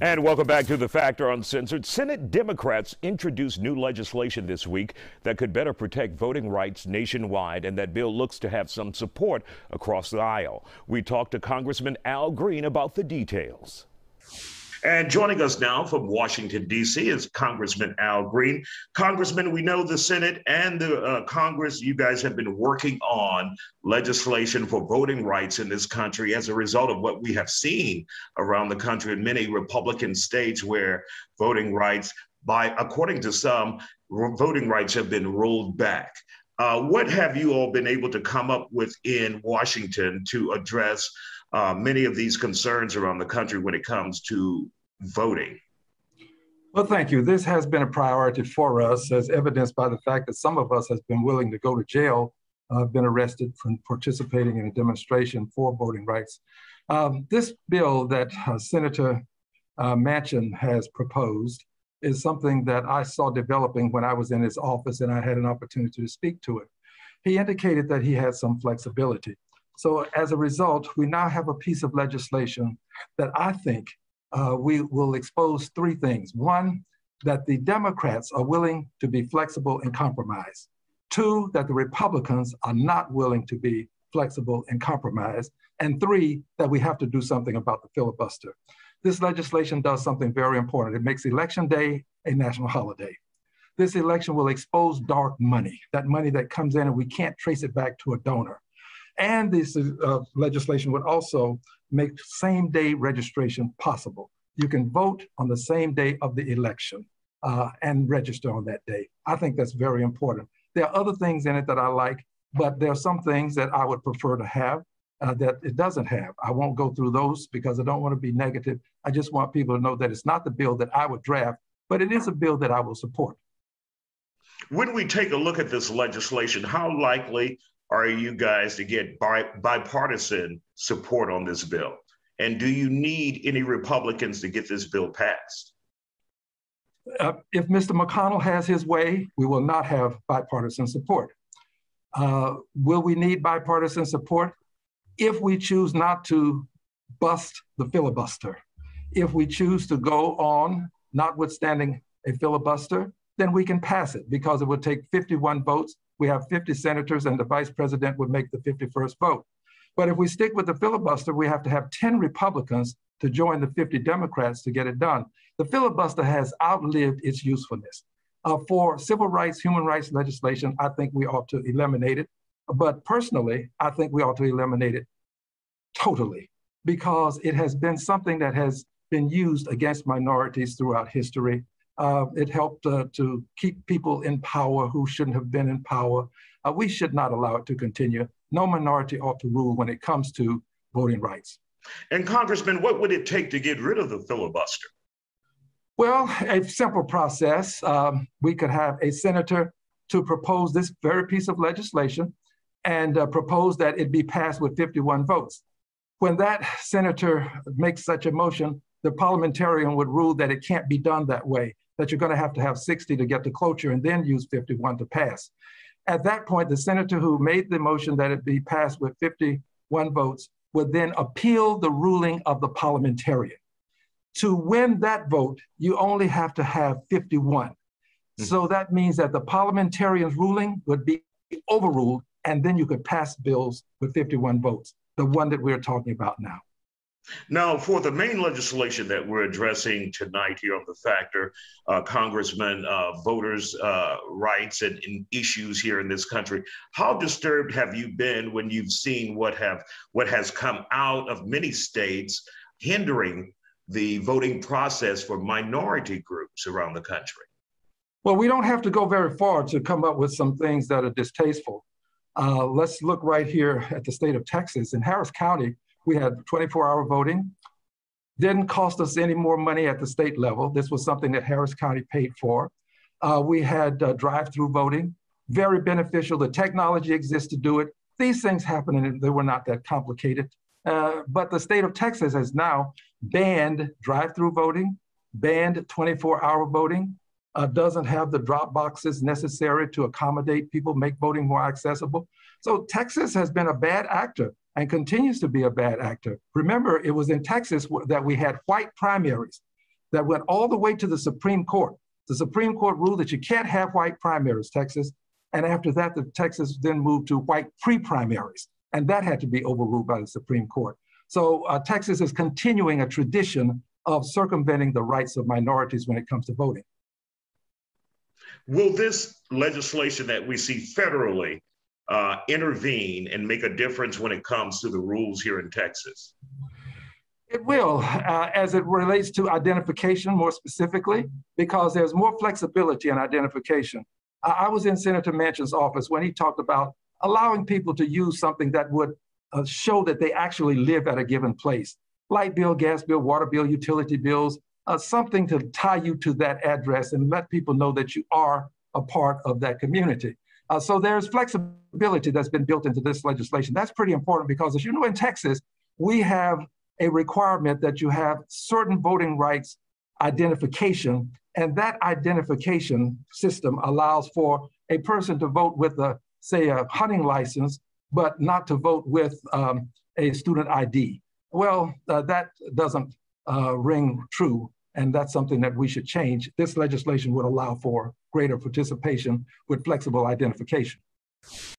And welcome back to The Factor Uncensored. Senate Democrats introduced new legislation this week that could better protect voting rights nationwide, and that bill looks to have some support across the aisle. We talked to Congressman Al Green about the details. And joining us now from Washington, D.C. is Congressman Al Green. Congressman, we know the Senate and the Congress, you guys have been working on legislation for voting rights in this country as a result of what we have seen around the country in many Republican states where voting rights, according to some, voting rights have been rolled back. What have you all been able to come up with in Washington to address many of these concerns around the country when it comes to voting? Well, thank you. This has been a priority for us, as evidenced by the fact that some of us have been willing to go to jail, been arrested for participating in a demonstration for voting rights. This bill that Senator Manchin has proposed is something that I saw developing when I was in his office and I had an opportunity to speak to it. He indicated that he had some flexibility. So as a result, we now have a piece of legislation that I think we will expose three things. One, that the Democrats are willing to be flexible and compromise. Two, that the Republicans are not willing to be flexible and compromise. And three, that we have to do something about the filibuster. This legislation does something very important. It makes Election Day a national holiday. This election will expose dark money, that money that comes in and we can't trace it back to a donor. And this legislation would also make same-day registration possible. You can vote on the same day of the election and register on that day. I think that's very important. There are other things in it that I like, but there are some things that I would prefer to have that it doesn't have. I won't go through those because I don't want to be negative. I just want people to know that it's not the bill that I would draft, but it is a bill that I will support. When we take a look at this legislation, how likely are you guys to get bipartisan support on this bill? And do you need any Republicans to get this bill passed? If Mr. McConnell has his way, we will not have bipartisan support. Will we need bipartisan support? If we choose not to bust the filibuster, if we choose to go on, notwithstanding a filibuster, then we can pass it because it would take 51 votes. We have 50 senators and the vice president would make the 51st vote. But if we stick with the filibuster, we have to have 10 Republicans to join the 50 Democrats to get it done. The filibuster has outlived its usefulness. For civil rights, human rights legislation, I think we ought to eliminate it. But personally, I think we ought to eliminate it totally because it has been something that has been used against minorities throughout history. It helped to keep people in power who shouldn't have been in power. We should not allow it to continue. No minority ought to rule when it comes to voting rights. And Congressman, what would it take to get rid of the filibuster? Well, a simple process. We could have a senator to propose this very piece of legislation and propose that it be passed with 51 votes. When that senator makes such a motion, the parliamentarian would rule that it can't be done that way, that you're going to have 60 to get the cloture and then use 51 to pass. At that point, the senator who made the motion that it be passed with 51 votes would then appeal the ruling of the parliamentarian. To win that vote, you only have to have 51. So that means that the parliamentarian's ruling would be overruled, and then you could pass bills with 51 votes, the one that we're talking about now. Now, for the main legislation that we're addressing tonight here on The Factor, Congressman, voters' rights and issues here in this country, how disturbed have you been when you've seen what has come out of many states hindering the voting process for minority groups around the country? Well, we don't have to go very far to come up with some things that are distasteful. Let's look right here at the state of Texas. In Harris County, we had 24-hour voting. Didn't cost us any more money at the state level. This was something that Harris County paid for. We had drive-through voting, very beneficial. The technology exists to do it. These things happen and they were not that complicated. But the state of Texas has now banned drive-through voting, banned 24-hour voting, doesn't have the drop boxes necessary to accommodate people, make voting more accessible. So Texas has been a bad actor and continues to be a bad actor. Remember, it was in Texas that we had white primaries. that went all the way to the Supreme Court. The Supreme Court ruled that you can't have white primaries, Texas. And after that, Texas then moved to white pre-primaries. And that had to be overruled by the Supreme Court. So Texas is continuing a tradition of circumventing the rights of minorities when it comes to voting. Will this legislation that we see federally intervene and make a difference when it comes to the rules here in Texas? It will, as it relates to identification more specifically, because there's more flexibility in identification. I was in Senator Manchin's office when he talked about allowing people to use something that would show that they actually live at a given place. Light bill, gas bill, water bill, utility bills, something to tie you to that address and let people know that you are a part of that community. So there's flexibility that's been built into this legislation. That's pretty important because, as you know, in Texas, we have a requirement that you have certain voting rights identification, and that identification system allows for a person to vote with, say, a hunting license, but not to vote with a student ID. Well, that doesn't ring true, and that's something that we should change. This legislation would allow for greater participation with flexible identification.